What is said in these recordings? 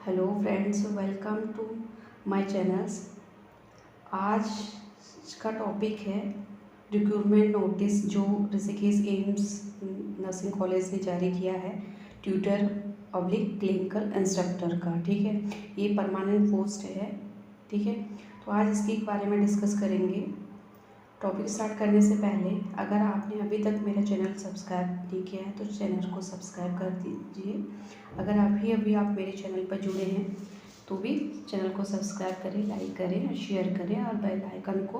Hello friends, welcome to my channels. आज का topic है रिक्रूटमेंट नोटिस जो ऋषिकेश एम्स नर्सिंग कॉलेज ने जारी किया है, ट्यूटर पब्लिक क्लिनिकल इंस्ट्रक्टर का। ठीक है, ये परमानेंट पोस्ट है। ठीक है, तो आज इसके बारे में डिस्कस करेंगे। टॉपिक स्टार्ट करने से पहले अगर आपने अभी तक मेरा चैनल सब्सक्राइब नहीं किया है तो चैनल को सब्सक्राइब कर दीजिए। अगर अभी आप मेरे चैनल पर जुड़े हैं तो भी चैनल को सब्सक्राइब करें, लाइक करें और शेयर करें और बेल आइकन को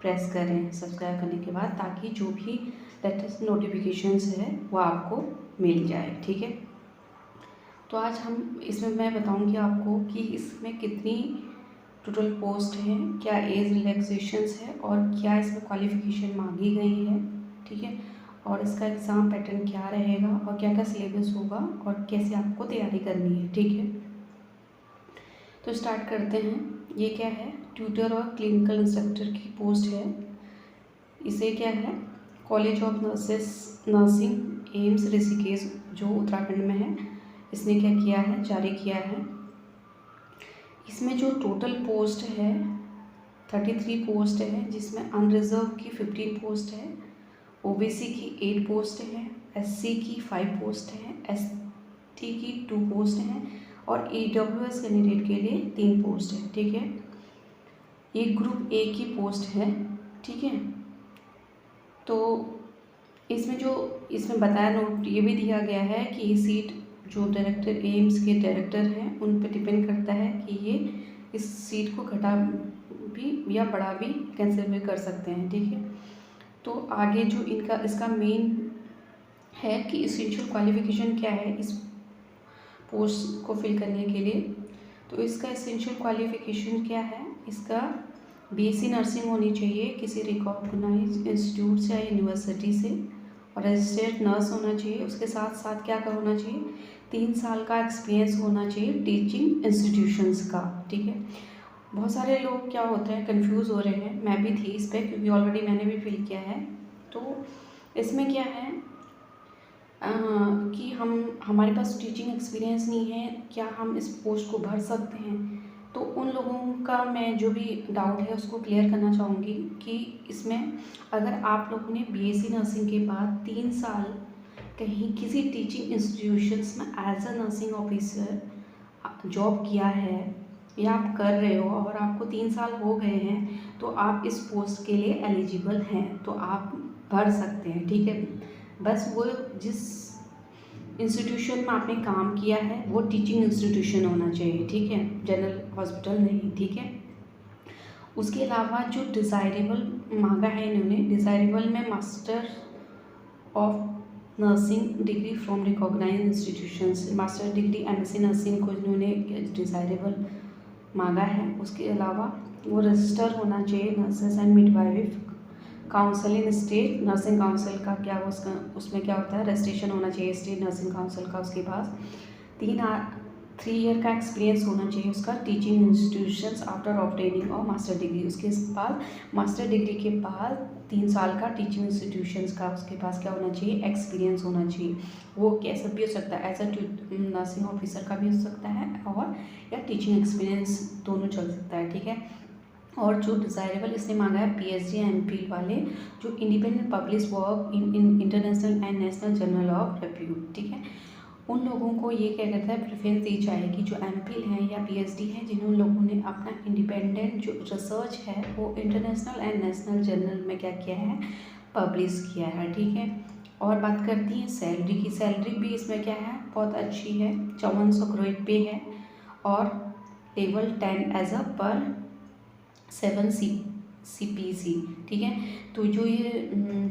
प्रेस करें सब्सक्राइब करने के बाद, ताकि जो भी लेटेस्ट नोटिफिकेशंस है वो आपको मिल जाए। ठीक है, तो आज हम इसमें मैं बताऊंगी आपको कि इसमें कितनी टोटल पोस्ट है, क्या एज रिलैक्सेशंस है और क्या इसमें क्वालिफ़िकेशन मांगी गई है। ठीक है, और इसका एग्ज़ाम पैटर्न क्या रहेगा और क्या क्या सिलेबस होगा और कैसे आपको तैयारी करनी है। ठीक है, तो स्टार्ट करते हैं। ये क्या है, ट्यूटर और क्लिनिकल इंस्ट्रक्टर की पोस्ट है। इसे क्या है, college of nursing AIIMS Rishikesh जो उत्तराखंड में है, इसने क्या किया है, जारी किया है। इसमें जो टोटल पोस्ट है 33 पोस्ट है, जिसमें अनरिजर्व की 15 पोस्ट है, ओबीसी की 8 पोस्ट है, एससी की 5 पोस्ट है, एसटी की 2 पोस्ट हैं और ईडब्ल्यूएस कैंडिडेट के लिए 3 पोस्ट है। ठीक है, ये ग्रुप ए की पोस्ट है। ठीक है, तो इसमें बताया नोट ये भी दिया गया है कि ये सीट जो डायरेक्टर एम्स के डायरेक्टर हैं उन पर डिपेंड करता है कि ये इस सीट को घटा भी या बढ़ा भी कैंसिल भी कर सकते हैं। ठीक है, तो आगे जो इसका मेन है कि इसेंशियल क्वालिफ़िकेशन क्या है इस पोस्ट को फिल करने के लिए। तो इसका इसेंशियल क्वालिफ़िकेशन क्या है, इसका बीएससी नर्सिंग होनी चाहिए किसी रिकॉग्नाइज्ड इंस्टीट्यूट से या यूनिवर्सिटी से, और रजिस्टर्ड नर्स होना चाहिए। उसके साथ साथ क्या होना चाहिए, 3 साल का एक्सपीरियंस होना चाहिए टीचिंग इंस्टीट्यूशंस का। ठीक है, बहुत सारे लोग क्या होते हैं, कंफ्यूज हो रहे हैं, मैं भी थी इस पर क्योंकि ऑलरेडी मैंने भी फिल किया है। तो इसमें क्या है कि हमारे पास टीचिंग एक्सपीरियंस नहीं है, क्या हम इस पोस्ट को भर सकते हैं। तो उन लोगों का मैं जो भी डाउट है उसको क्लियर करना चाहूँगी कि इसमें अगर आप लोगों ने बीएससी नर्सिंग के बाद 3 साल कहीं किसी टीचिंग इंस्टीट्यूशंस में as a nursing officer job किया है या आप कर रहे हो और आपको 3 साल हो गए हैं, तो आप इस पोस्ट के लिए एलिजिबल हैं, तो आप भर सकते हैं। ठीक है, बस वो जिस इंस्टीट्यूशन में आपने काम किया है वो टीचिंग इंस्टीट्यूशन होना चाहिए। ठीक है, जनरल हॉस्पिटल नहीं। ठीक है, उसके अलावा जो डिज़ायरेबल मांगा है इन्होंने, डिज़ायरेबल में master of nursing degree from recognize institutions, master degree MSc nursing को इन्होंने डिज़ायरेबल मांगा है। उसके अलावा वो रजिस्टर होना चाहिए nurses and midwife council in state nursing council का, क्या उसका उसमें क्या होता है, रजिस्ट्रेशन होना चाहिए स्टेट नर्सिंग काउंसिल का। उसके पास 3 ईयर का एक्सपीरियंस होना चाहिए उसका टीचिंग इंस्टीट्यूशंस आफ्टर ऑब्टेनिंग और मास्टर डिग्री। उसके बाद मास्टर डिग्री के बाद 3 साल का टीचिंग इंस्टीट्यूशंस का उसके पास क्या होना चाहिए, एक्सपीरियंस होना चाहिए। वो कैसा भी हो सकता है, एज अ नर्सिंग ऑफिसर का भी हो सकता है और या टीचिंग एक्सपीरियंस, दोनों चल सकता है। ठीक है, और जो डिज़ायरेबल इसने मांगा है पीएचडी एमफिल वाले जो independent publish work in international and national journal of review. ठीक है, उन लोगों को ये क्या कहता है, प्रेफरेंस दी जाएगी जो एमफिल हैं या पीएचडी हैं जिन्हों लोगों ने अपना इंडिपेंडेंट जो रिसर्च है वो इंटरनेशनल एंड नेशनल जर्नल में क्या किया है, पब्लिश किया है। ठीक है, और बात करती हैं सैलरी की। सैलरी भी इसमें क्या है, बहुत अच्छी है, 5400 ग्रेड पे है और लेवल 10 एज अ पर 7 CPC। ठीक है, तो जो ये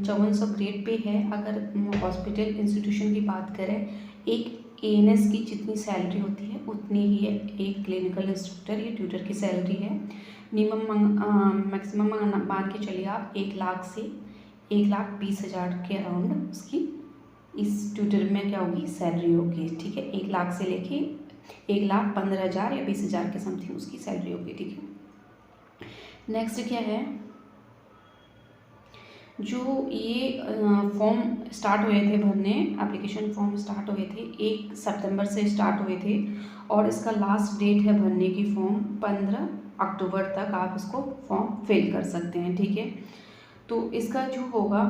5400 ग्रेड पे है, अगर हॉस्पिटल इंस्टीट्यूशन की बात करें, एक ANS की जितनी सैलरी होती है उतनी ही एक क्लिनिकल इंस्ट्रक्टर या ट्यूटर की सैलरी है। मैक्सिमम मान के चलिए आप 1 लाख से 1,20,000 के अराउंड उसकी इस ट्यूटर में क्या होगी, सैलरी होगी। ठीक है, 1 लाख से लेके 1,15,000 या 20,000 के समथिंग उसकी सैलरी होगी। ठीक है, नेक्स्ट क्या है, जो ये फॉर्म स्टार्ट हुए थे भरने, एप्लीकेशन फॉर्म स्टार्ट हुए थे 1 सितंबर से स्टार्ट हुए थे और इसका लास्ट डेट है भरने की फॉर्म 15 अक्टूबर तक आप इसको फॉर्म फिल कर सकते हैं। ठीक है, तो इसका जो होगा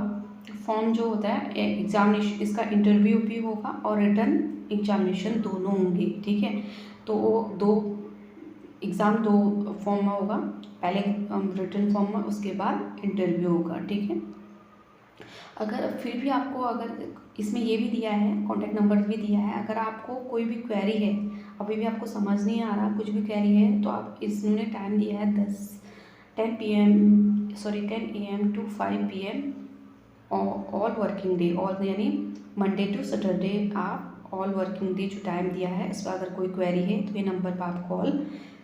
फॉर्म जो होता है एग्जामिनेशन, इसका इंटरव्यू भी होगा और रिटर्न एग्जामिनेशन दोनों होंगे। ठीक है, तो वो दो एग्ज़ाम दो फॉर्म में होगा, पहले रिटन फॉर्म में, उसके बाद इंटरव्यू होगा। ठीक है, अगर फिर भी आपको, अगर इसमें ये भी दिया है, कॉन्टैक्ट नंबर भी दिया है, अगर आपको कोई भी क्वेरी है, अभी भी आपको समझ नहीं आ रहा, कुछ भी क्वेरी है, तो आप, इन्होंने टाइम दिया है 10 AM to 5 PM all working day, all यानी मंडे टू सैटरडे, आप ऑल वर्किंग डे जो टाइम दिया है, इस पर अगर कोई क्वेरी है तो ये नंबर पर आप कॉल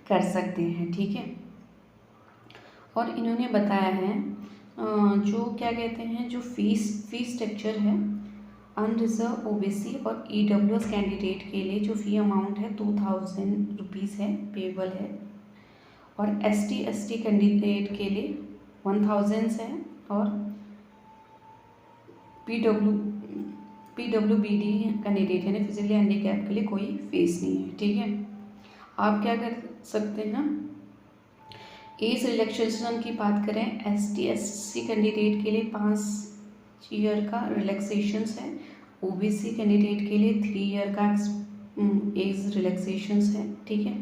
कर सकते हैं। ठीक है, और इन्होंने बताया है जो क्या कहते हैं, जो फीस स्ट्रक्चर है, अनरिजर्व ओबीसी और EWS कैंडिडेट के लिए जो फ़ी अमाउंट है 2000 रुपीज़ है, पेबल है, और ST कैंडिडेट के लिए 1000 है, और PWBD कैंडिडेट यानी फिजिकली हैंडीकैप के लिए कोई फीस नहीं है। ठीक है, आप क्या कर सकते हैं, एज रिलैक्सेशन की बात करें, ST कैंडिडेट के लिए 5 ईयर का रिलैक्सेशन है, OBC कैंडिडेट के लिए 3 ईयर का एज रिलैक्सेशन है। ठीक है,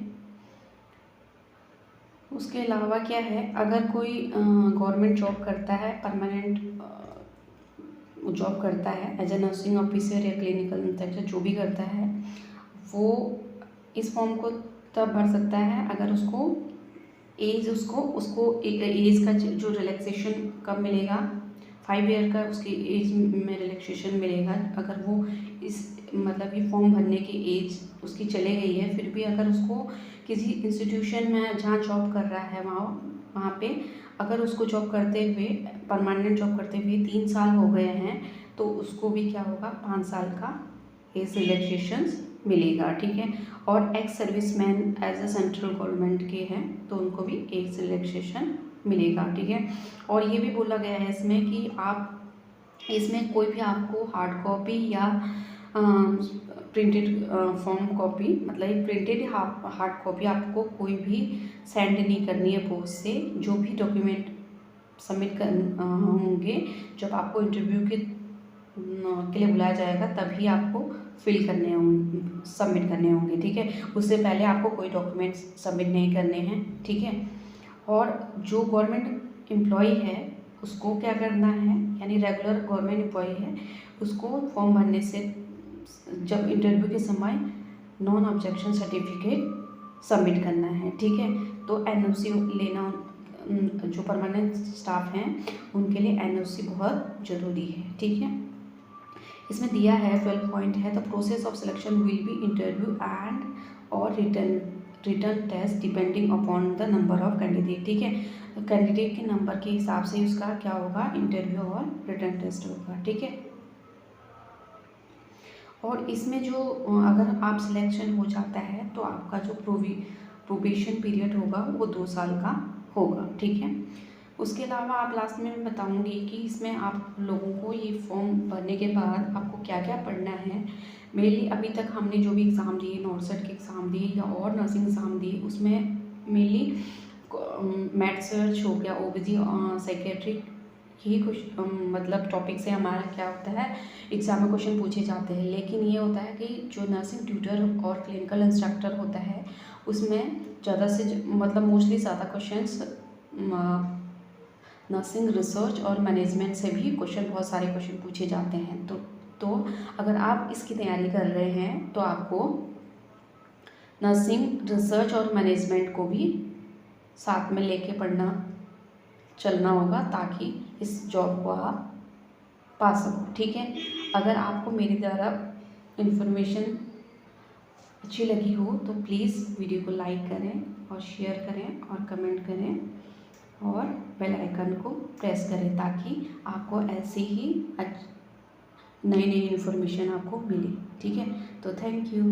उसके अलावा क्या है, अगर कोई गवर्नमेंट जॉब करता है, परमानेंट जॉब करता है एज ए नर्सिंग ऑफिसर या क्लिनिकल इंस्पेक्टर, जो भी करता है वो इस फॉर्म को तब भर सकता है अगर उसको एज, उसको एज का जो रिलैक्सेशन कब मिलेगा, 5 ईयर का उसकी एज में रिलैक्सेशन मिलेगा। अगर वो इस मतलब ये फॉर्म भरने की एज उसकी चले गई है, फिर भी अगर उसको किसी इंस्टीट्यूशन में जहाँ जॉब कर रहा है वहाँ पे अगर उसको जॉब करते हुए, परमानेंट जॉब करते हुए 3 साल हो गए हैं, तो उसको भी क्या होगा, 5 साल का एज रिलैक्सेशन मिलेगा। ठीक है, और ex serviceman as a central government के हैं तो उनको भी एज रिलैक्सेशन मिलेगा। ठीक है, और ये भी बोला गया है इसमें कि आप इसमें कोई भी आपको हार्ड कॉपी या प्रिंटेड फॉर्म कॉपी, मतलब प्रिंटेड हार्ड कॉपी आपको कोई भी सेंड नहीं करनी है पोस्ट से। जो भी डॉक्यूमेंट सबमिट कर होंगे, जब आपको इंटरव्यू के लिए बुलाया जाएगा तभी आपको फिल करने होंगे, सबमिट करने होंगे। ठीक है, उससे पहले आपको कोई डॉक्यूमेंट्स सबमिट नहीं करने हैं। ठीक है, और जो गवर्नमेंट एम्प्लॉई है उसको क्या करना है, यानी रेगुलर गवर्नमेंट एम्प्लॉई है, उसको फॉर्म भरने से जब इंटरव्यू के समय नॉन ऑब्जेक्शन सर्टिफिकेट सबमिट करना है। ठीक है, तो NOC लेना, जो परमानेंट स्टाफ हैं उनके लिए NOC बहुत ज़रूरी है। ठीक है, इसमें दिया है 12 पॉइंट है, the process of selection will be interview and और written test depending upon the number of candidate. ठीक है, कैंडिडेट के नंबर के हिसाब से उसका क्या होगा, इंटरव्यू और रिटर्न टेस्ट होगा। ठीक है, और इसमें जो अगर आप सिलेक्शन हो जाता है तो आपका जो प्रोबेशन पीरियड होगा वो 2 साल का होगा। ठीक है, उसके अलावा आप लास्ट में मैं बताऊंगी कि इसमें आप लोगों को ये फॉर्म भरने के बाद आपको क्या क्या पढ़ना है। मेनली अभी तक हमने जो भी एग्ज़ाम दिए, नॉर्सेट के एग्ज़ाम दिए या और नर्सिंग एग्ज़ाम दिए, उसमें मेनली मैथ सर्च हो गया, OBG साइकेट्रिक, यही कुछ मतलब टॉपिक से हमारा क्या होता है, एग्ज़ाम में क्वेश्चन पूछे जाते हैं। लेकिन ये होता है कि जो नर्सिंग ट्यूटर और क्लिनिकल इंस्ट्रक्टर होता है उसमें ज़्यादा से मतलब मोस्टली ज़्यादा क्वेश्चंस नर्सिंग रिसर्च और मैनेजमेंट से भी बहुत सारे क्वेश्चन पूछे जाते हैं। तो अगर आप इसकी तैयारी कर रहे हैं तो आपको नर्सिंग रिसर्च और मैनेजमेंट को भी साथ में लेके चलना होगा ताकि इस जॉब को आप पा सको। ठीक है, अगर आपको मेरी द्वारा इन्फॉर्मेशन अच्छी लगी हो तो प्लीज़ वीडियो को लाइक करें और शेयर करें और कमेंट करें और बेल आइकन को प्रेस करें ताकि आपको ऐसी ही नई इन्फॉर्मेशन आपको मिले। ठीक है, तो थैंक यू।